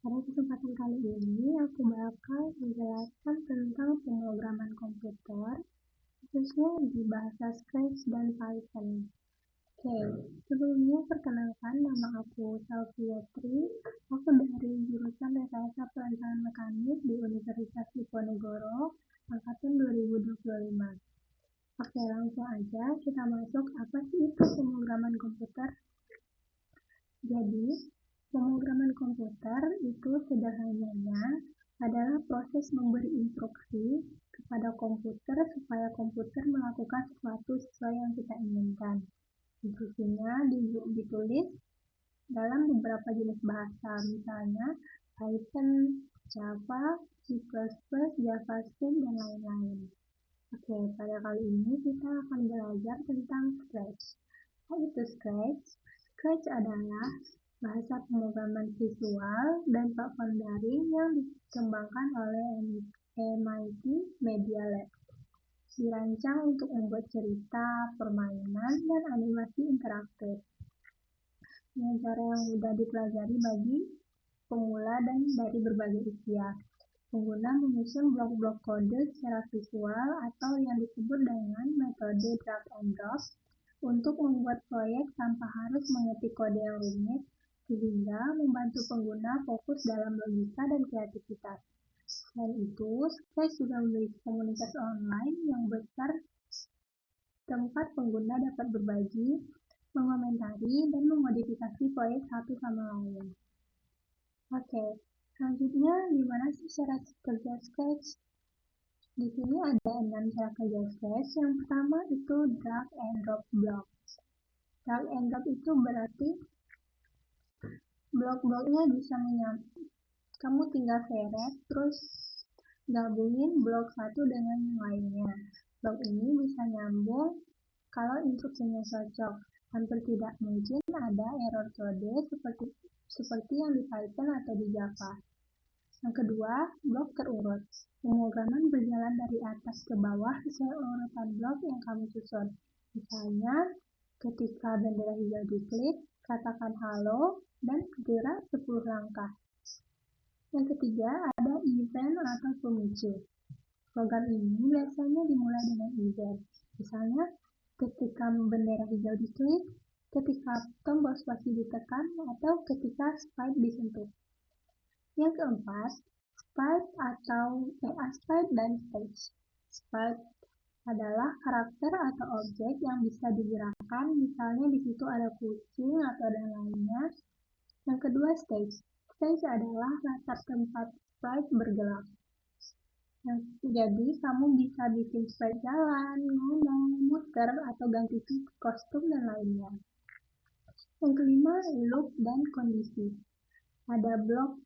Pada kesempatan kali ini, aku bakal menjelaskan tentang pemrograman komputer, khususnya di bahasa Scratch dan Python. Oke, sebelumnya perkenalkan, nama aku Salviatri. Aku dari jurusan Rekayasa Perancangan Mekanik di Universitas Diponegoro, angkatan 2025. Oke, langsung aja kita masuk. Apa sih itu pemrograman komputer? Jadi, pemrograman komputer itu sederhananya adalah proses memberi instruksi kepada komputer supaya komputer melakukan sesuatu sesuai yang kita inginkan. Instruksinya ditulis dalam beberapa jenis bahasa, misalnya Python, Java, C++, JavaScript, dan lain-lain. Oke, pada kali ini kita akan belajar tentang Scratch. Apa itu Scratch? Scratch adalah bahasa pemrograman visual dan platform daring yang dikembangkan oleh MIT Media Lab. Dirancang untuk membuat cerita, permainan, dan animasi interaktif. Dengan cara yang mudah dipelajari bagi pemula dan dari berbagai usia. Pengguna menyusun blok-blok kode secara visual atau yang disebut dengan metode drag and drop untuk membuat proyek tanpa harus mengetik kode yang rumit, sehingga membantu pengguna fokus dalam logika dan kreativitas. Selain itu, Scratch juga memiliki komunitas online yang besar tempat pengguna dapat berbagi, mengomentari, dan memodifikasi proyek satu sama lain. Oke, selanjutnya gimana sih cara kerja Scratch? Di sini ada 6 cara kerja Scratch. Yang pertama itu drag and drop block. Drag and drop itu berarti blok-bloknya bisa menyatu. Kamu tinggal seret, terus gabungin blok satu dengan yang lainnya. Blok ini bisa nyambung kalau instruksinya cocok. Hampir tidak mungkin ada error kode seperti yang di Python atau di Java. Yang kedua, blok terurut. Pemrograman berjalan dari atas ke bawah sesuai urutan blok yang kamu susun. Misalnya, ketika bendera hijau diklik, katakan halo dan gerak 10 langkah. Yang ketiga, ada event atau pemicu. Program ini biasanya dimulai dengan event. Misalnya, ketika bendera hijau diklik, ketika tombol spasi ditekan, atau ketika spike disentuh. Yang keempat, spike dan stage. Spike adalah karakter atau objek yang bisa digerakkan, misalnya di situ ada kucing atau dan lainnya. Yang kedua, stage. Stage adalah latar tempat sprite bergerak. Jadi, kamu bisa bikin sprite jalan, ngomong, muter, atau ganti kostum dan lainnya. Yang kelima, loop dan kondisi. Ada blok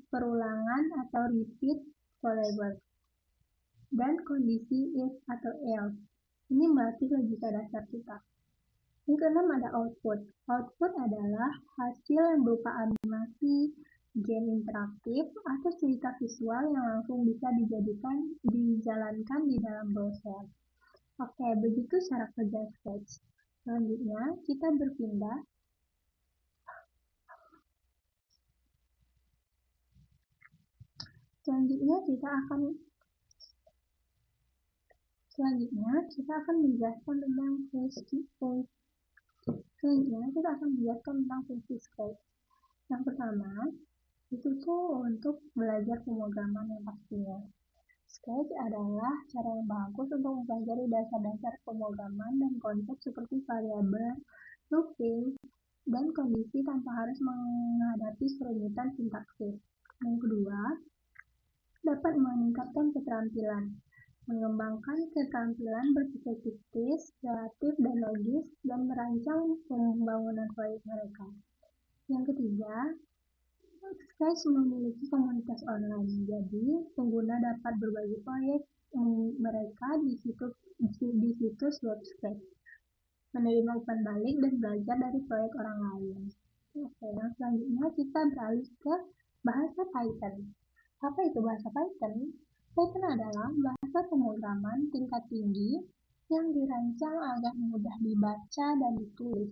perulangan atau repeat forever. Dan kondisi if atau else. Ini melatih logika dasar kita. Yang keenam ada output. Output adalah hasil yang berupa animasi, game interaktif, atau cerita visual yang langsung bisa dijalankan di dalam browser. Oke, begitu cara kerja Scratch. Selanjutnya, kita berpindah. Selanjutnya kita akan menjelaskan tentang fungsi Scratch. Yang pertama, itu untuk belajar pemrograman yang pastinya. Scratch adalah cara yang bagus untuk mempelajari dasar-dasar pemrograman dan konsep seperti variabel, looping, dan kondisi tanpa harus menghadapi kerumitan sintaksis. Yang kedua, dapat meningkatkan keterampilan, mengembangkan keterampilan berpikir kritis, kreatif, dan logis, dan merancang pembangunan proyek mereka. Yang ketiga, Scratch memiliki komunitas online, jadi pengguna dapat berbagi proyek mereka di situs web Scratch, menerima umpan balik dan belajar dari proyek orang lain. Oke, selanjutnya kita beralih ke bahasa Python. Apa itu bahasa Python? Python adalah bahasa pemrograman tingkat tinggi yang dirancang agar mudah dibaca dan ditulis.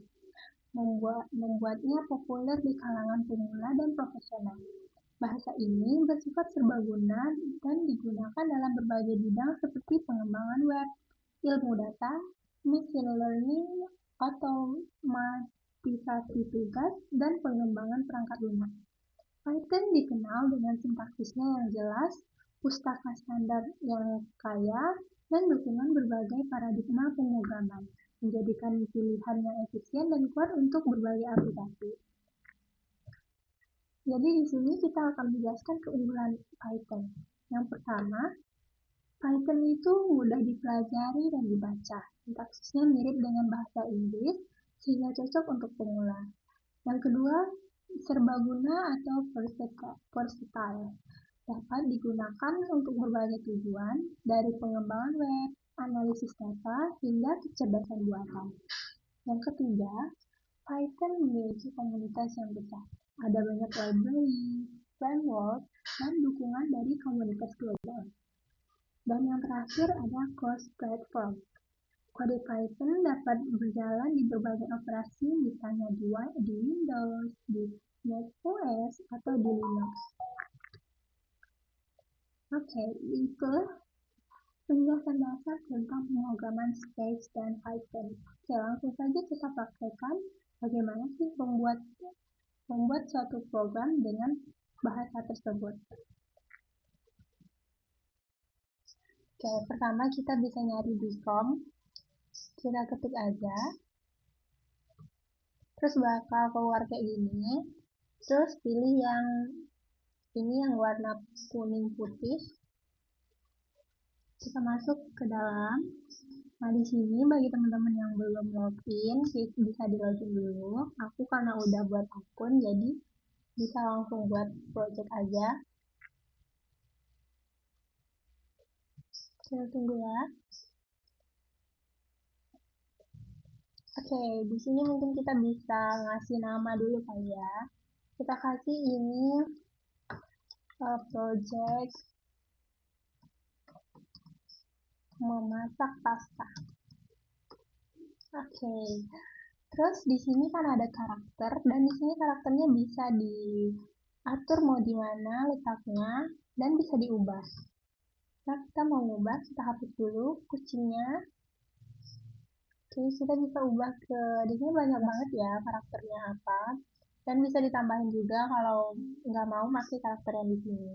membuatnya populer di kalangan pemula dan profesional. Bahasa ini bersifat serbaguna dan digunakan dalam berbagai bidang seperti pengembangan web, ilmu data, machine learning, otomatisasi tugas, dan pengembangan perangkat lunak. Python dikenal dengan sintaksisnya yang jelas, pustaka standar yang kaya, dan dukungan berbagai paradigma pemrograman, menjadikan pilihan yang efisien dan kuat untuk berbagai aplikasi. Jadi di sini kita akan menjelaskan keunggulan Python. Yang pertama, Python itu mudah dipelajari dan dibaca. Sintaksisnya mirip dengan bahasa Inggris, sehingga cocok untuk pemula. Yang kedua, serbaguna atau versatile. Dapat digunakan untuk berbagai tujuan, dari pengembangan web, analisis data, hingga kecerdasan buatan. Yang ketiga, Python memiliki komunitas yang besar. Ada banyak library, framework, dan dukungan dari komunitas global. Dan yang terakhir ada cross-platform. Kode Python dapat berjalan di berbagai operasi, misalnya di Windows, di macOS, atau di Linux. Oke, itu penjelasan dasar tentang pemrograman Scratch dan Python. Oke, langsung saja kita praktekkan bagaimana sih membuat suatu program dengan bahasa tersebut. Oke, pertama kita bisa nyari di prompt. Kita ketik aja. Terus bakal keluar kayak gini. Terus pilih yang ini yang warna kuning putih. Kita masuk ke dalam. Nah, di sini bagi teman-teman yang belum login, bisa di login dulu. Aku karena udah buat akun, jadi bisa langsung buat project aja. Kita tunggu ya. Oke, di sini mungkin kita bisa ngasih nama dulu kali ya. Kita kasih ini project memasak pasta. Oke. Terus di sini kan ada karakter, dan di sini karakternya bisa diatur mau di mana letaknya dan bisa diubah. Nah, kita mau ubah, kita hapus dulu kucingnya. Terus kita bisa ubah ke, di sini banyak banget ya karakternya apa, dan bisa ditambahin juga kalau nggak mau pakai karakter yang di sini.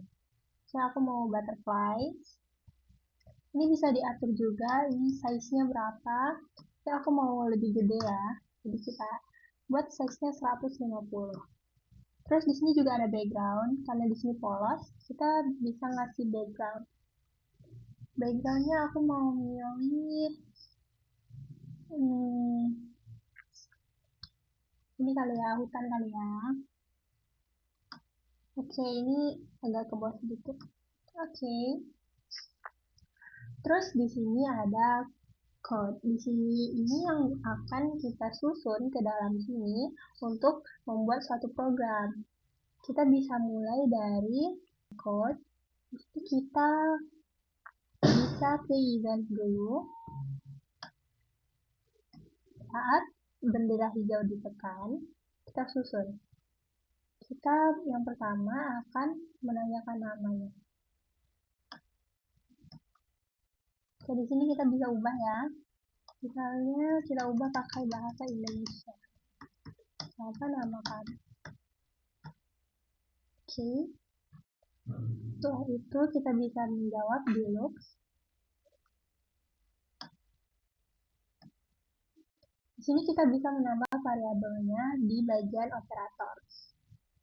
So, aku mau butterfly. Ini bisa diatur juga, ini size-nya berapa. So, aku mau lebih gede ya, jadi kita buat size-nya 150. Terus di sini juga ada background, karena di sini polos, kita bisa ngasih background. Backgroundnya aku mau milih ini kali ya, hutan kali ya. Oke, ini agak ke bawah sedikit. Oke. Terus di sini ada code. Di sini ini yang akan kita susun ke dalam sini untuk membuat suatu program. Kita bisa mulai dari code. Jadi kita bisa ke event dulu. Saat bendera hijau ditekan, kita susun. Kita yang pertama akan menanyakan namanya. Oke, di sini kita bisa ubah ya. Misalnya kita ubah pakai bahasa Indonesia. Apa nama kamu? Oke. Setelah itu kita bisa menjawab di loop. Di sini kita bisa menambah variabelnya di bagian operator.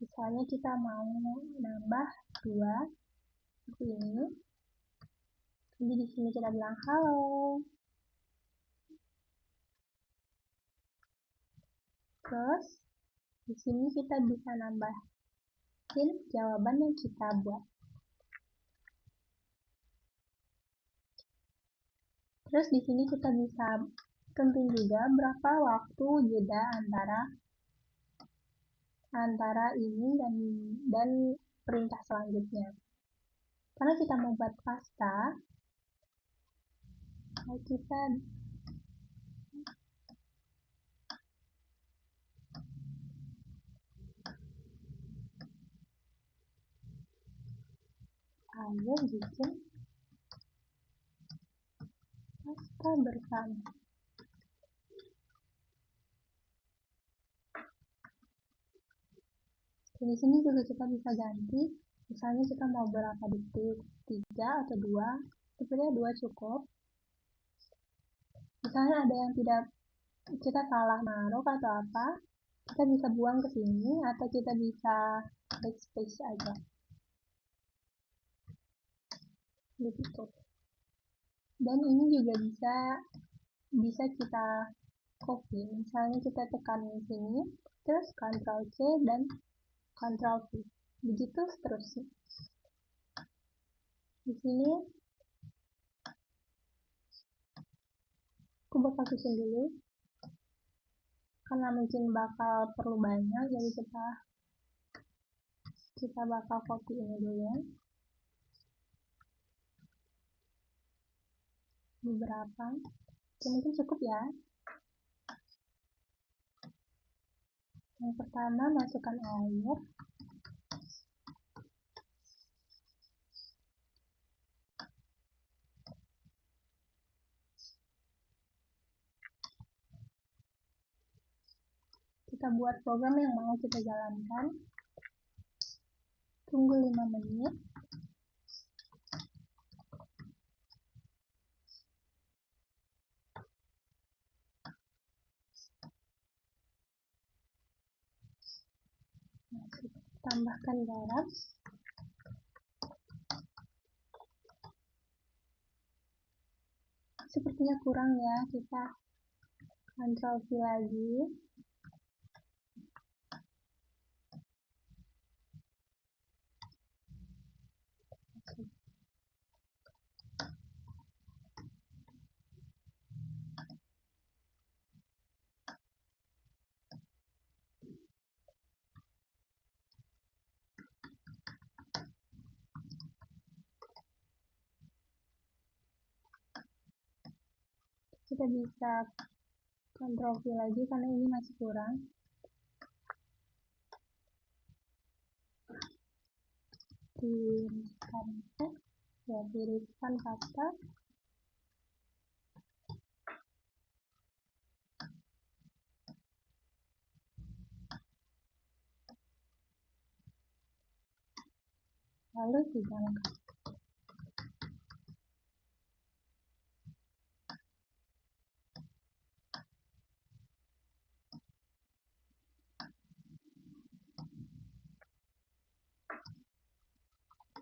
Misalnya kita mau nambah 2 seperti ini. Jadi di sini kita bilang halo. Terus di sini kita bisa nambahin jawaban yang kita buat. Terus di sini kita bisa tentuin juga berapa waktu jeda antara ini dan perintah selanjutnya. Karena kita mau buat pasta, kita Ayo bikin pasta bersama. Di sini juga kita bisa ganti, misalnya kita mau berapa detik, 3 atau 2, sebenarnya 2 cukup. Misalnya ada yang tidak, kita salah naruh atau apa, kita bisa buang ke sini atau kita bisa backspace aja. Begitu. Dan ini juga bisa kita copy. Misalnya kita tekan sini, terus Ctrl C dan Ctrl V. Begitu seterusnya. Di sini aku bakal susun dulu karena mungkin bakal perlu banyak, jadi kita bakal copy ini dulu beberapa. Oke, mungkin cukup ya. Yang pertama, masukkan air. Kita buat program yang mau kita jalankan. Tunggu 5 menit. Tambahkan garam. Sepertinya kurang ya, kita Ctrl V lagi. Kita bisa Ctrl V lagi karena ini masih kurang. Tiriskan pasta. Lalu hidangkan.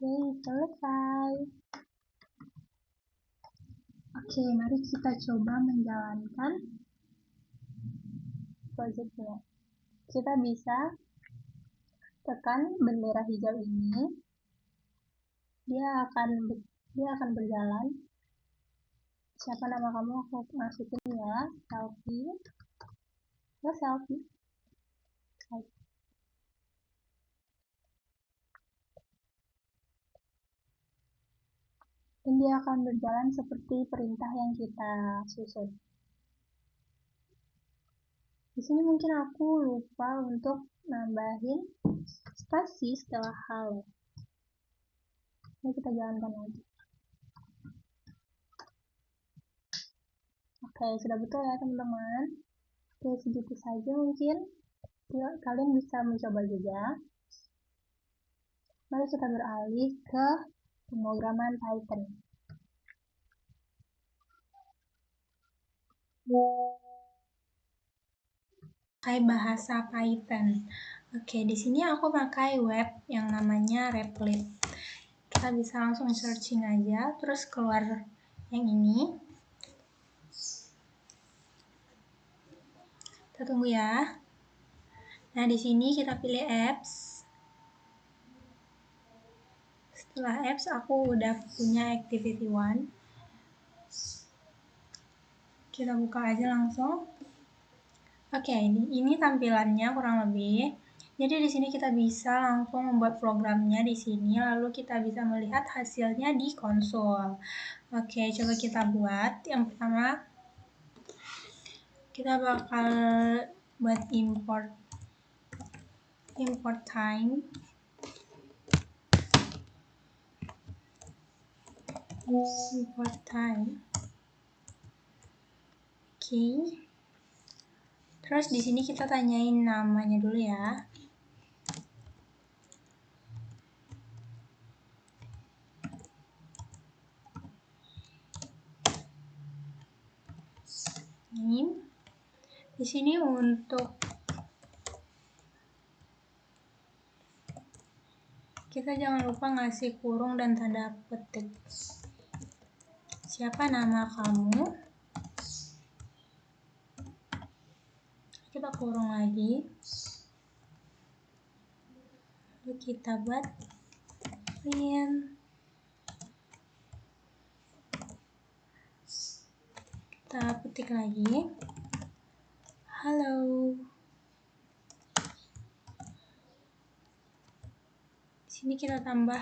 Oke, selesai. Oke, mari kita coba menjalankan projectnya. Kita bisa tekan bendera hijau ini, dia akan berjalan. Siapa nama kamu, aku masukin ya, selfie. Selfie. Dan dia akan berjalan seperti perintah yang kita susun. Di sini mungkin aku lupa untuk nambahin spasi setelah halo. Ini kita jalankan lagi. Oke, sudah betul ya teman-teman. Oke, segitu saja mungkin. Kalian bisa mencoba juga. Mari kita beralih ke pemrograman Python. Pakai bahasa Python. Oke, di sini aku pakai web yang namanya Replit. Kita bisa langsung searching aja, terus keluar yang ini. Kita tunggu ya. Nah, di sini kita pilih apps. Setelah apps, aku udah punya Activity-1. Kita buka aja langsung. Oke, ini tampilannya kurang lebih. Jadi di sini kita bisa langsung membuat programnya di sini, lalu kita bisa melihat hasilnya di konsol. Oke, coba kita buat. Yang pertama, kita bakal buat import time. import time. Oke. Terus di sini kita tanyain namanya dulu ya. Name. Di sini untuk kita jangan lupa ngasih kurung dan tanda petik. Siapa nama kamu? Kita kurung lagi. Lalu kita buat print. Kita petik lagi. Halo. Di sini kita tambah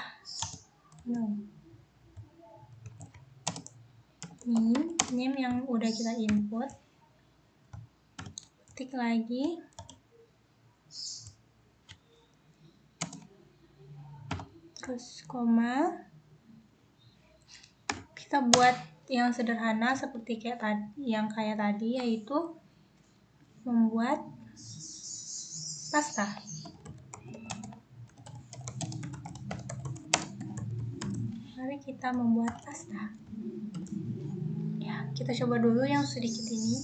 no. Name yang udah kita input. Ketik lagi. Terus koma. Kita buat yang sederhana seperti yang kayak tadi, yaitu membuat pasta. Mari kita membuat pasta. Ya, kita coba dulu yang sedikit ini.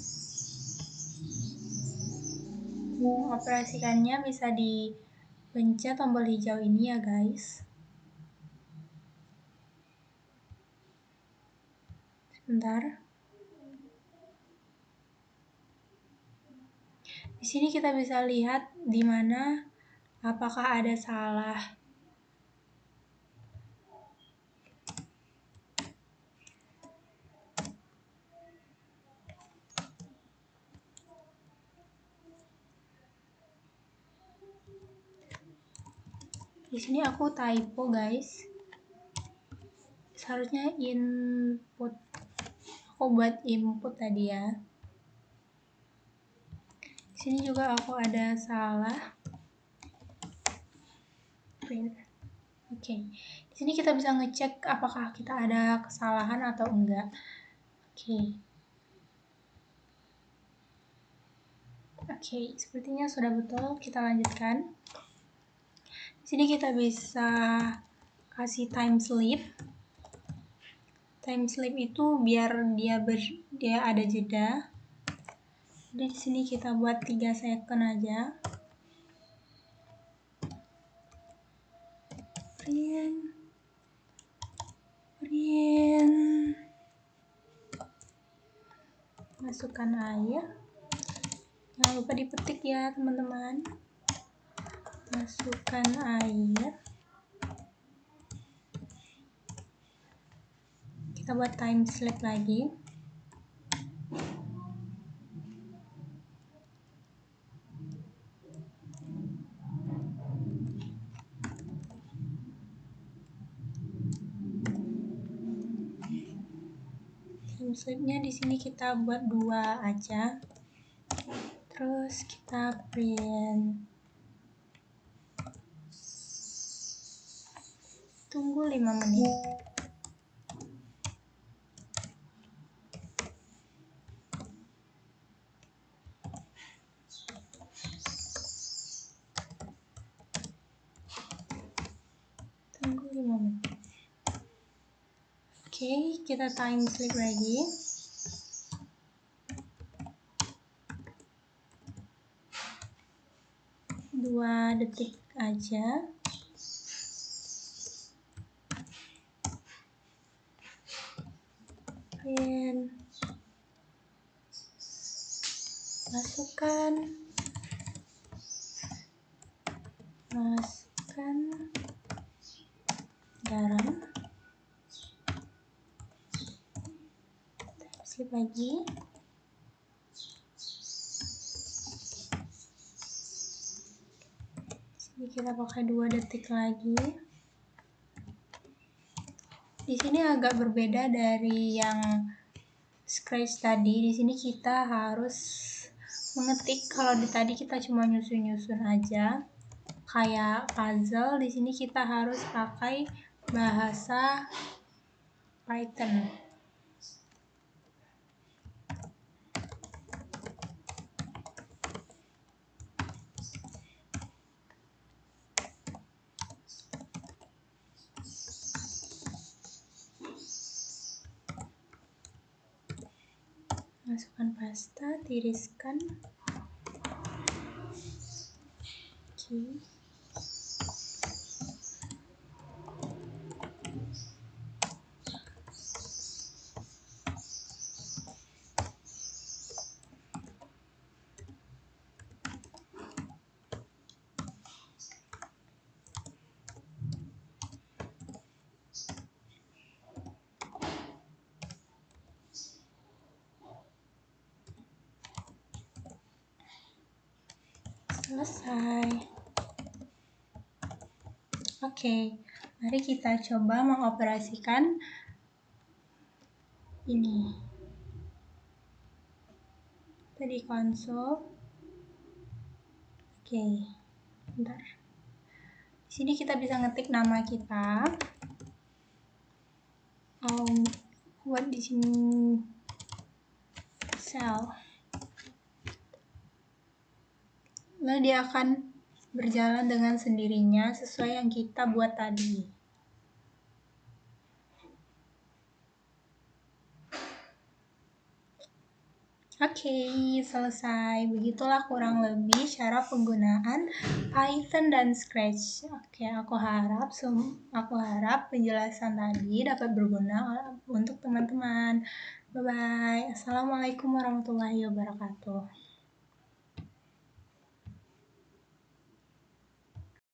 Mengoperasikannya bisa dipencet tombol hijau ini ya guys. Sebentar. Di sini kita bisa lihat di mana apakah ada salah. Di sini aku typo guys. Seharusnya input. Aku buat input tadi ya. Di sini juga aku ada salah. Oke. Di sini kita bisa ngecek apakah kita ada kesalahan atau enggak. Oke, sepertinya sudah betul. Kita lanjutkan. Di sini kita bisa kasih time sleep. Time sleep itu biar dia ada jeda. Jadi di sini kita buat 3 second aja. Print. Masukkan air. Jangan lupa dipetik ya teman-teman. Masukkan air. Kita buat time sleep lagi. Time sleepnya di sini kita buat 2 aja. Terus kita print. Tunggu 5 menit. Tunggu 5 menit. Oke, kita time sleep lagi. 2 detik aja. Print. Masukkan garam. Sleep lagi. Sini kita pakai 2 detik lagi. Di sini agak berbeda dari yang scratch tadi. Di sini kita harus mengetik. Kalau di tadi kita cuma nyusun-nyusun aja. Kayak puzzle, di sini kita harus pakai bahasa Python. Masukkan pasta, tiriskan. Oke. Selesai. Oke, mari kita coba mengoperasikan ini. Tadi konsol. Oke, bentar. Di sini kita bisa ngetik nama kita. Buat di sini cell. Lalu dia akan berjalan dengan sendirinya sesuai yang kita buat tadi. Oke, selesai. Begitulah kurang lebih cara penggunaan Python dan Scratch. Oke, aku harap penjelasan tadi dapat berguna untuk teman-teman. Bye-bye. Assalamualaikum warahmatullahi wabarakatuh.